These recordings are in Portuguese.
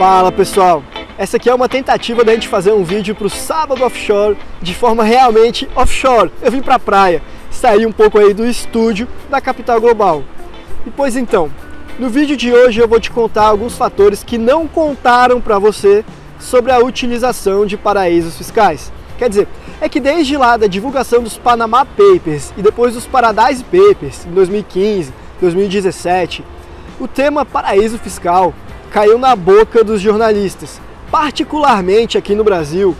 Fala pessoal, essa aqui é uma tentativa da gente fazer um vídeo para o Sábado Offshore de forma realmente offshore. Eu vim para a praia, saí um pouco aí do estúdio da capital global. E pois então, no vídeo de hoje eu vou te contar alguns fatores que não contaram para você sobre a utilização de paraísos fiscais. Quer dizer, é que desde lá da divulgação dos Panama Papers e depois dos Paradise Papers em 2015, 2017, o tema paraíso fiscal caiu na boca dos jornalistas. Particularmente aqui no Brasil,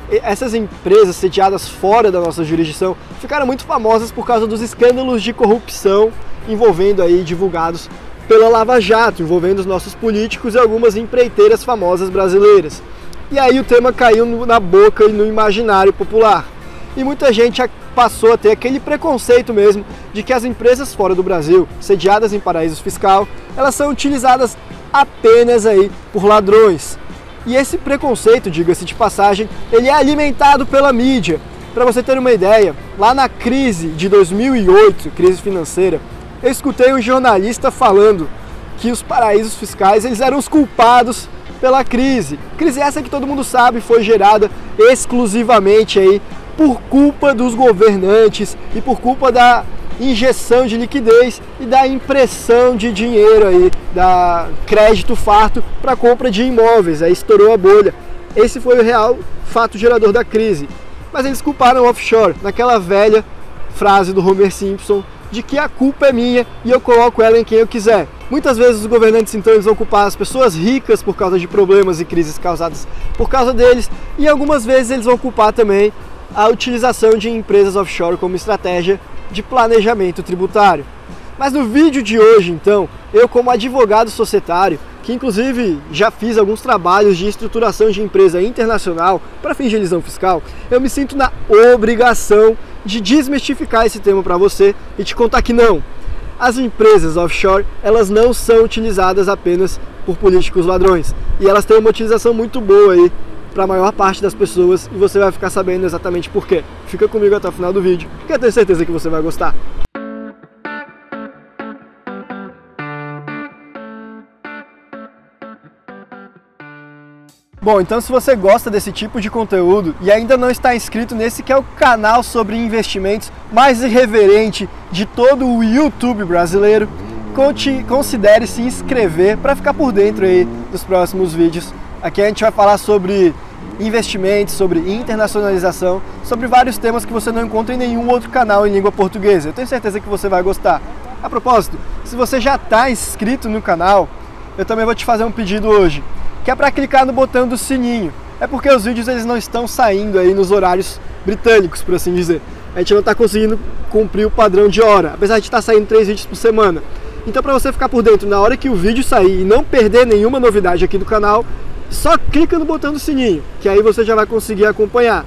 essas empresas sediadas fora da nossa jurisdição ficaram muito famosas por causa dos escândalos de corrupção envolvendo aí divulgados pela Lava Jato, envolvendo os nossos políticos e algumas empreiteiras famosas brasileiras. E aí o tema caiu na boca e no imaginário popular. E muita gente passou a ter aquele preconceito mesmo de que as empresas fora do Brasil, sediadas em paraísos fiscais, elas são utilizadas apenas aí por ladrões. E esse preconceito, diga-se de passagem, ele é alimentado pela mídia. Para você ter uma ideia, lá na crise de 2008, crise financeira, eu escutei um jornalista falando que os paraísos fiscais eles eram os culpados pela crise. Crise essa que todo mundo sabe foi gerada exclusivamente aí por culpa dos governantes e por culpa da injeção de liquidez e da impressão de dinheiro aí, da crédito farto para compra de imóveis, aí estourou a bolha. Esse foi o real fato gerador da crise. Mas eles culparam o offshore, naquela velha frase do Homer Simpson, de que a culpa é minha e eu coloco ela em quem eu quiser. Muitas vezes os governantes então eles vão culpar as pessoas ricas por causa de problemas e crises causadas por causa deles, e algumas vezes eles vão culpar também a utilização de empresas offshore como estratégia de planejamento tributário. Mas no vídeo de hoje então, eu como advogado societário, que inclusive já fiz alguns trabalhos de estruturação de empresa internacional para fins de elisão fiscal, eu me sinto na obrigação de desmistificar esse tema para você e te contar que não, as empresas offshore elas não são utilizadas apenas por políticos ladrões, e elas têm uma utilização muito boa aí para a maior parte das pessoas, e você vai ficar sabendo exatamente por quê. Fica comigo até o final do vídeo, que eu tenho certeza que você vai gostar. Bom, então se você gosta desse tipo de conteúdo e ainda não está inscrito nesse que é o canal sobre investimentos mais irreverente de todo o YouTube brasileiro, considere se inscrever para ficar por dentro aí dos próximos vídeos. Aqui a gente vai falar sobre investimentos, sobre internacionalização, sobre vários temas que você não encontra em nenhum outro canal em língua portuguesa. Eu tenho certeza que você vai gostar. A propósito, se você já está inscrito no canal, eu também vou te fazer um pedido hoje, que é para clicar no botão do sininho. É porque os vídeos eles não estão saindo aí nos horários britânicos, por assim dizer. A gente não está conseguindo cumprir o padrão de hora, apesar de estar saindo 3 vídeos por semana. Então para você ficar por dentro na hora que o vídeo sair e não perder nenhuma novidade aqui do canal, só clica no botão do sininho, que aí você já vai conseguir acompanhar.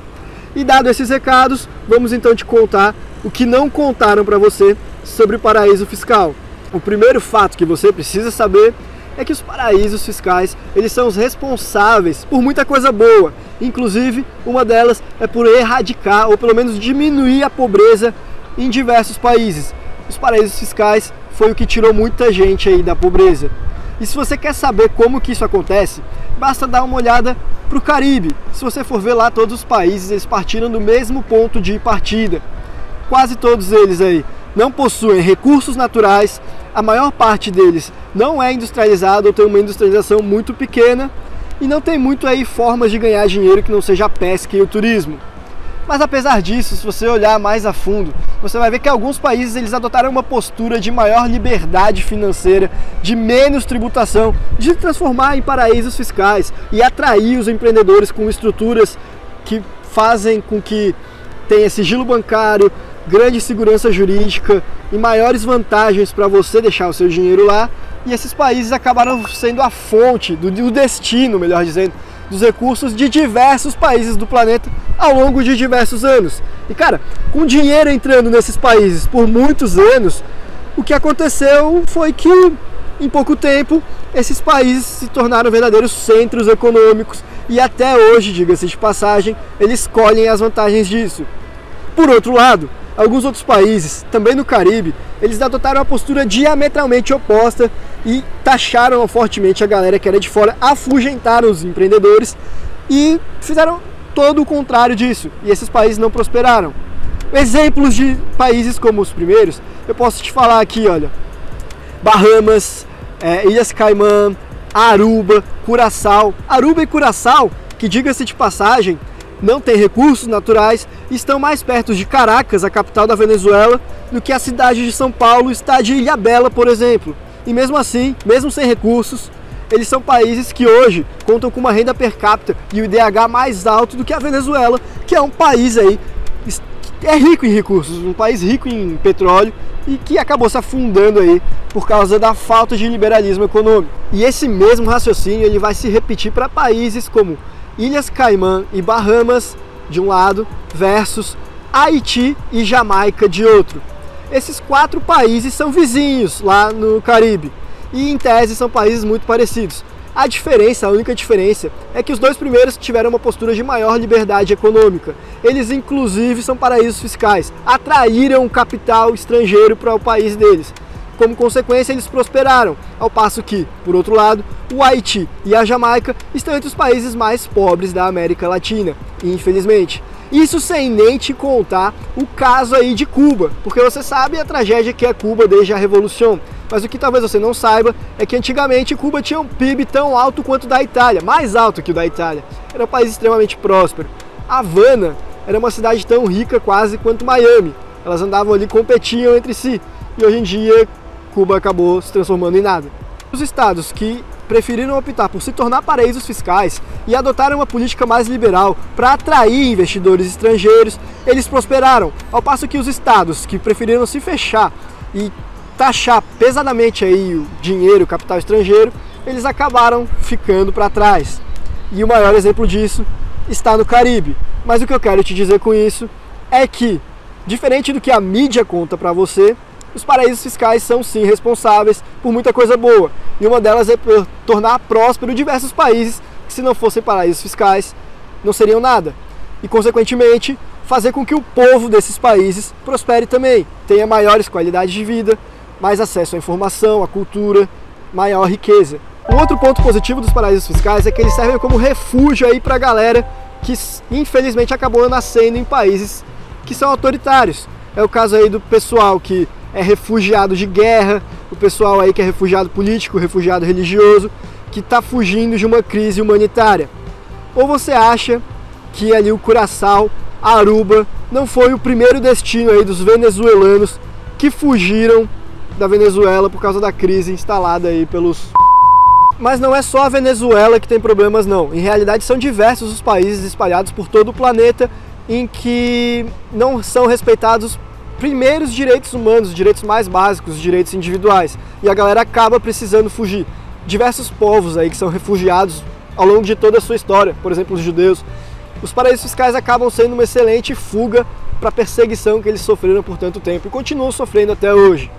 E dado esses recados, vamos então te contar o que não contaram para você sobre o paraíso fiscal. O primeiro fato que você precisa saber é que os paraísos fiscais, eles são os responsáveis por muita coisa boa. Inclusive, uma delas é por erradicar, ou pelo menos diminuir a pobreza em diversos países. Os paraísos fiscais foi o que tirou muita gente aí da pobreza. E se você quer saber como que isso acontece, basta dar uma olhada para o Caribe. Se você for ver lá, todos os países, eles partiram do mesmo ponto de partida. Quase todos eles aí não possuem recursos naturais, a maior parte deles não é industrializado ou tem uma industrialização muito pequena e não tem muito aí formas de ganhar dinheiro que não seja a pesca e o turismo. Mas apesar disso, se você olhar mais a fundo, você vai ver que alguns países eles adotaram uma postura de maior liberdade financeira, de menos tributação, de transformar em paraísos fiscais e atrair os empreendedores com estruturas que fazem com que tenha sigilo bancário, grande segurança jurídica e maiores vantagens para você deixar o seu dinheiro lá. E esses países acabaram sendo a fonte, do destino, melhor dizendo, dos recursos de diversos países do planeta ao longo de diversos anos. E cara, com dinheiro entrando nesses países por muitos anos, o que aconteceu foi que em pouco tempo esses países se tornaram verdadeiros centros econômicos e até hoje, diga-se de passagem, eles colhem as vantagens disso. Por outro lado, alguns outros países, também no Caribe, eles adotaram uma postura diametralmente oposta e taxaram fortemente a galera que era de fora, afugentaram os empreendedores e fizeram todo o contrário disso, e esses países não prosperaram. Exemplos de países como os primeiros, eu posso te falar aqui, olha, Bahamas, Ilhas Caimã, Aruba, Curaçao. Aruba e Curaçao, que diga-se de passagem, não tem recursos naturais, estão mais perto de Caracas, a capital da Venezuela, do que a cidade de São Paulo está de Ilhabela, por exemplo. E mesmo assim, mesmo sem recursos, eles são países que hoje contam com uma renda per capita e o IDH mais alto do que a Venezuela, que é um país aí que é rico em recursos, um país rico em petróleo e que acabou se afundando aí por causa da falta de liberalismo econômico. E esse mesmo raciocínio ele vai se repetir para países como Ilhas Caimã e Bahamas de um lado versus Haiti e Jamaica de outro. Esses 4 países são vizinhos lá no Caribe e em tese são países muito parecidos. A única diferença é que os 2 primeiros tiveram uma postura de maior liberdade econômica. Eles inclusive são paraísos fiscais, atraíram capital estrangeiro para o país deles. Como consequência, eles prosperaram, ao passo que, por outro lado, o Haiti e a Jamaica estão entre os países mais pobres da América Latina, infelizmente. Isso sem nem te contar o caso aí de Cuba, porque você sabe a tragédia que é Cuba desde a Revolução. Mas o que talvez você não saiba é que antigamente Cuba tinha um PIB tão alto quanto o da Itália, mais alto que o da Itália. Era um país extremamente próspero. Havana era uma cidade tão rica quase quanto Miami. Elas andavam ali, competiam entre si. E hoje em dia Cuba acabou se transformando em nada. Os estados que preferiram optar por se tornar paraísos fiscais e adotaram uma política mais liberal para atrair investidores estrangeiros, eles prosperaram, ao passo que os estados que preferiram se fechar e taxar pesadamente aí o dinheiro, o capital estrangeiro, eles acabaram ficando para trás. E o maior exemplo disso está no Caribe. Mas o que eu quero te dizer com isso é que, diferente do que a mídia conta para você, os paraísos fiscais são sim responsáveis por muita coisa boa. E uma delas é por tornar próspero diversos países que, se não fossem paraísos fiscais, não seriam nada. E, consequentemente, fazer com que o povo desses países prospere também, tenha maiores qualidades de vida, mais acesso à informação, à cultura, maior riqueza. Um outro ponto positivo dos paraísos fiscais é que eles servem como refúgio aí para a galera que infelizmente acabou nascendo em países que são autoritários. É o caso aí do pessoal que é refugiado de guerra, o pessoal aí que é refugiado político, refugiado religioso, que está fugindo de uma crise humanitária. Ou você acha que ali o Curaçao, Aruba, não foi o primeiro destino aí dos venezuelanos que fugiram da Venezuela por causa da crise instalada aí pelos... Mas não é só a Venezuela que tem problemas não. Em realidade são diversos os países espalhados por todo o planeta em que não são respeitados os primeiros direitos humanos, os direitos mais básicos, os direitos individuais. E a galera acaba precisando fugir. Diversos povos aí que são refugiados ao longo de toda a sua história, por exemplo os judeus. Os paraísos fiscais acabam sendo uma excelente fuga para a perseguição que eles sofreram por tanto tempo e continuam sofrendo até hoje.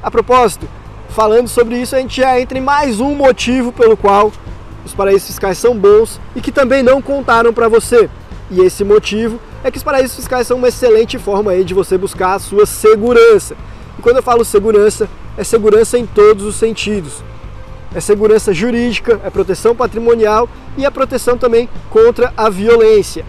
A propósito, falando sobre isso, a gente já entra em mais um motivo pelo qual os paraísos fiscais são bons e que também não contaram para você. E esse motivo é que os paraísos fiscais são uma excelente forma aí de você buscar a sua segurança. E quando eu falo segurança, é segurança em todos os sentidos. É segurança jurídica, é proteção patrimonial e é proteção também contra a violência.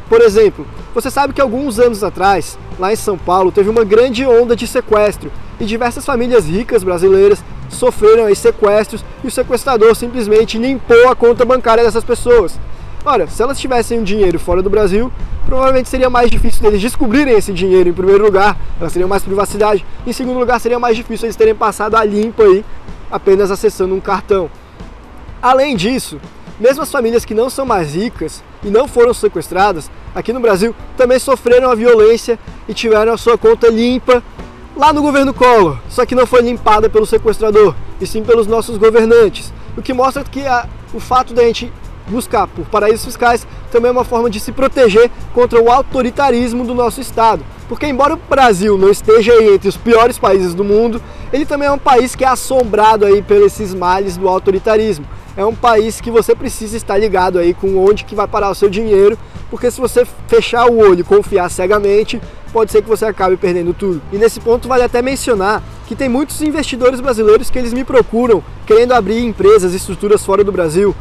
Por exemplo, você sabe que alguns anos atrás, lá em São Paulo, teve uma grande onda de sequestro e diversas famílias ricas brasileiras sofreram aí sequestros e o sequestrador simplesmente limpou a conta bancária dessas pessoas. Ora, se elas tivessem um dinheiro fora do Brasil, provavelmente seria mais difícil deles descobrirem esse dinheiro em primeiro lugar, elas teriam mais privacidade. Em segundo lugar, seria mais difícil eles terem passado a limpo aí, apenas acessando um cartão. Além disso, mesmo as famílias que não são mais ricas e não foram sequestradas, aqui no Brasil também sofreram a violência e tiveram a sua conta limpa lá no governo Collor, só que não foi limpada pelo sequestrador, e sim pelos nossos governantes. O que mostra que o fato da gente buscar por paraísos fiscais também é uma forma de se proteger contra o autoritarismo do nosso Estado. Porque embora o Brasil não esteja aí entre os piores países do mundo, ele também é um país que é assombrado aí por esses males do autoritarismo. É um país que você precisa estar ligado aí com onde que vai parar o seu dinheiro, porque se você fechar o olho e confiar cegamente, pode ser que você acabe perdendo tudo. E nesse ponto vale até mencionar que que tem muitos investidores brasileiros que eles me procuram querendo abrir empresas, estruturas fora do Brasil.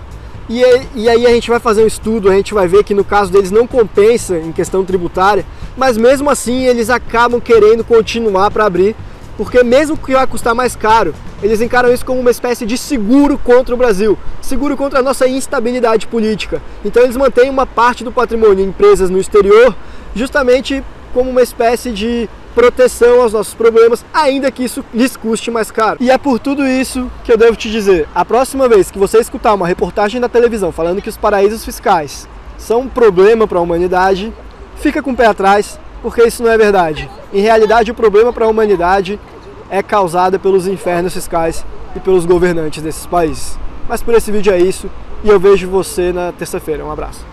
E aí a gente vai fazer um estudo, a gente vai ver que no caso deles não compensa em questão tributária, mas mesmo assim eles acabam querendo continuar para abrir, porque mesmo que vai custar mais caro, eles encaram isso como uma espécie de seguro contra o Brasil, seguro contra a nossa instabilidade política. Então eles mantêm uma parte do patrimônio em empresas no exterior, justamente como uma espécie de proteção aos nossos problemas, ainda que isso lhes custe mais caro. E é por tudo isso que eu devo te dizer, a próxima vez que você escutar uma reportagem da televisão falando que os paraísos fiscais são um problema para a humanidade, fica com o pé atrás, porque isso não é verdade. Em realidade, o problema para a humanidade é causado pelos infernos fiscais e pelos governantes desses países. Mas por esse vídeo é isso, e eu vejo você na terça-feira. Um abraço.